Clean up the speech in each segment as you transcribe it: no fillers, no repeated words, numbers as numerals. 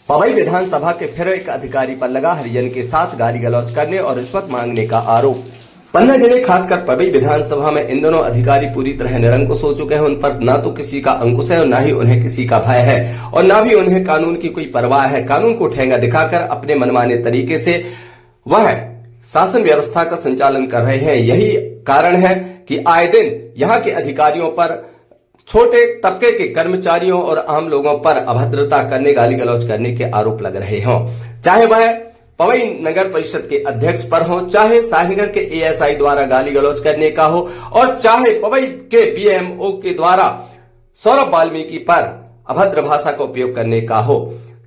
पवई विधानसभा के फिर एक अधिकारी पर लगा हरिजन के साथ गाली गलौज करने और रिश्वत मांगने का आरोप। पन्ना जिले खासकर पवई विधानसभा में इन दोनों अधिकारी पूरी तरह निरंकुश हो चुके हैं। उन पर न तो किसी का अंकुश है और न ही उन्हें किसी का भय है और न भी उन्हें कानून की कोई परवाह है। कानून को ठेंगा दिखाकर अपने मनमाने तरीके से वह शासन व्यवस्था का संचालन कर रहे हैं। यही कारण है कि आए दिन यहाँ के अधिकारियों पर, छोटे तबके के कर्मचारियों और आम लोगों पर अभद्रता करने, गाली गलौज करने के आरोप लग रहे हों। चाहे वह पवई नगर परिषद के अध्यक्ष पर हो, चाहे शाहीनगर के एएसआई द्वारा गाली गलौज करने का हो और चाहे पवई के बीएमओ के द्वारा सौरभ वाल्मीकि पर अभद्र भाषा का उपयोग करने का हो।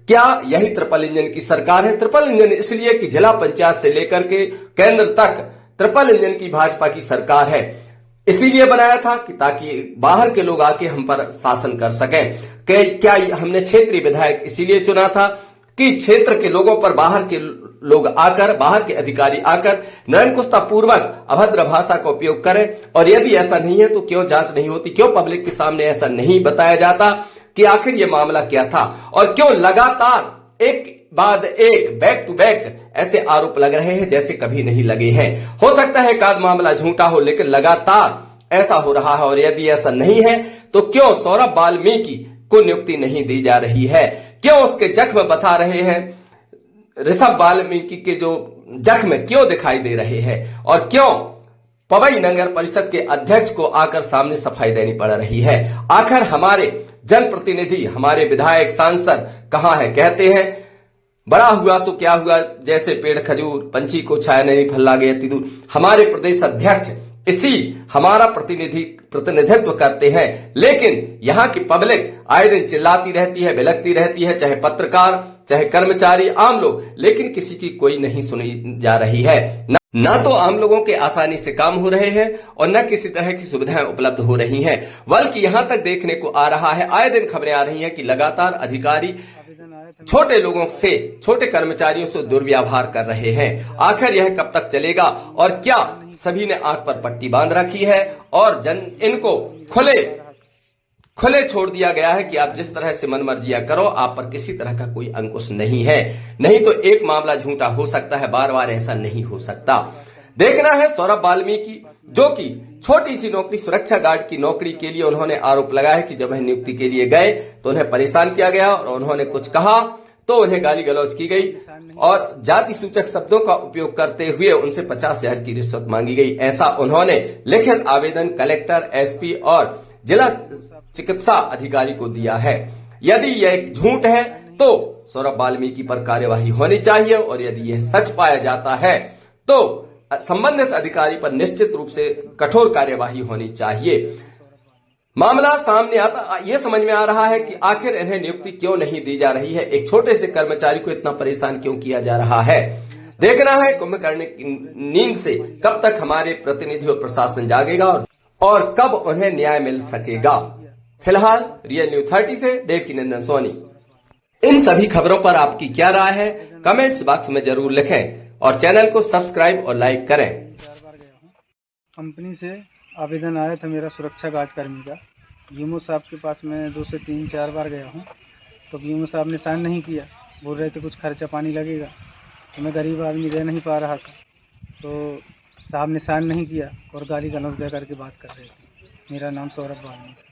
क्या यही ट्रिपल इंजन की सरकार है? ट्रिपल इंजन इसलिए कि जिला पंचायत से लेकर के केंद्र तक ट्रिपल इंजन की भाजपा की सरकार है। इसीलिए बनाया था कि ताकि बाहर के लोग आके हम पर शासन कर सकें। क्या हमने क्षेत्रीय विधायक इसीलिए चुना था कि क्षेत्र के लोगों पर बाहर के लोग आकर, बाहर के अधिकारी आकर निरंकुशता पूर्वक अभद्र भाषा का उपयोग करें। और यदि ऐसा नहीं है तो क्यों जांच नहीं होती, क्यों पब्लिक के सामने ऐसा नहीं बताया जाता कि आखिर ये मामला क्या था और क्यों लगातार एक बाद एक, बैक टू बैक ऐसे आरोप लग रहे हैं जैसे कभी नहीं लगे हैं। हो सकता है एकाध मामला झूठा हो, लेकिन लगातार ऐसा हो रहा है। और यदि ऐसा नहीं है तो क्यों सौरभ वाल्मीकि को नियुक्ति नहीं दी जा रही है? क्यों उसके जख्म बता रहे हैं? ऋषभ वाल्मीकि के जो जख्म क्यों दिखाई दे रहे हैं? और क्यों पवई नगर परिषद के अध्यक्ष को आकर सामने सफाई देनी पड़ रही है? आखिर हमारे जनप्रतिनिधि, हमारे विधायक, सांसद कहां है? कहते हैं बड़ा हुआ सो क्या हुआ, जैसे पेड़ खजूर, पंछी को छाया नहीं, फल लागे अति दूर। हमारे प्रदेश अध्यक्ष इसी हमारा प्रतिनिधित्व करते हैं, लेकिन यहाँ की पब्लिक आए दिन चिल्लाती रहती है, बिलखती रहती है, चाहे पत्रकार, चाहे कर्मचारी, आम लोग, लेकिन किसी की कोई नहीं सुनी जा रही है। न तो आम लोगों के आसानी से काम हो रहे हैं और न किसी तरह की सुविधाएं उपलब्ध हो रही हैं, बल्कि यहां तक देखने को आ रहा है, आए दिन खबरें आ रही हैं कि लगातार अधिकारी छोटे लोगों से, छोटे कर्मचारियों से दुर्व्यवहार कर रहे हैं। आखिर यह कब तक चलेगा? और क्या सभी ने आंख पर पट्टी बांध रखी है और इनको खुले छोड़ दिया गया है कि आप जिस तरह से मनमर्जियां करो, आप पर किसी तरह का कोई अंकुश नहीं है? नहीं तो एक मामला झूठा हो सकता है, बार बार ऐसा नहीं हो सकता। देखना है सौरभ वाल्मीकि, जो कि छोटी सी नौकरी, सुरक्षा गार्ड की नौकरी के लिए उन्होंने आरोप लगाया है कि जब वह नियुक्ति के लिए गए तो उन्हें परेशान किया गया और उन्होंने कुछ कहा तो उन्हें गाली गलौज की गई और जाति सूचक शब्दों का उपयोग करते हुए उनसे 50,000 की रिश्वत मांगी गई। ऐसा उन्होंने लिखित आवेदन कलेक्टर, एसपी और जिला चिकित्सा अधिकारी को दिया है। यदि यह झूठ है तो सौरभ वाल्मीकि पर कार्यवाही होनी चाहिए और यदि यह सच पाया जाता है तो संबंधित अधिकारी पर निश्चित रूप से कठोर कार्यवाही होनी चाहिए। मामला सामने आता, यह समझ में आ रहा है कि आखिर इन्हें नियुक्ति क्यों नहीं दी जा रही है, एक छोटे से कर्मचारी को इतना परेशान क्यों किया जा रहा है। देखना है कुंभकर्ण की नींद से कब तक हमारे प्रतिनिधि और प्रशासन जागेगा और कब उन्हें न्याय मिल सकेगा। फिलहाल रियल न्यूज 30 से देवकीनंदन सोनी। इन सभी खबरों पर आपकी क्या राय है, कमेंट्स बॉक्स में जरूर लिखें और चैनल को सब्सक्राइब और लाइक करें। कंपनी से आवेदन आया था मेरा सुरक्षा गार्ड कर्मी का। बीएमओ साहब के पास मैं 2 से 3-4 बार गया हूँ, तो बीएमओ साहब ने साइन नहीं किया। बोल रहे थे कुछ खर्चा पानी लगेगा, तो मैं गरीब आदमी दे नहीं पा रहा था, तो साहब ने साइन नहीं किया और गाली गलौज दे करके बात कर रहे थे। मेरा नाम सौरभ वाल्मीकि।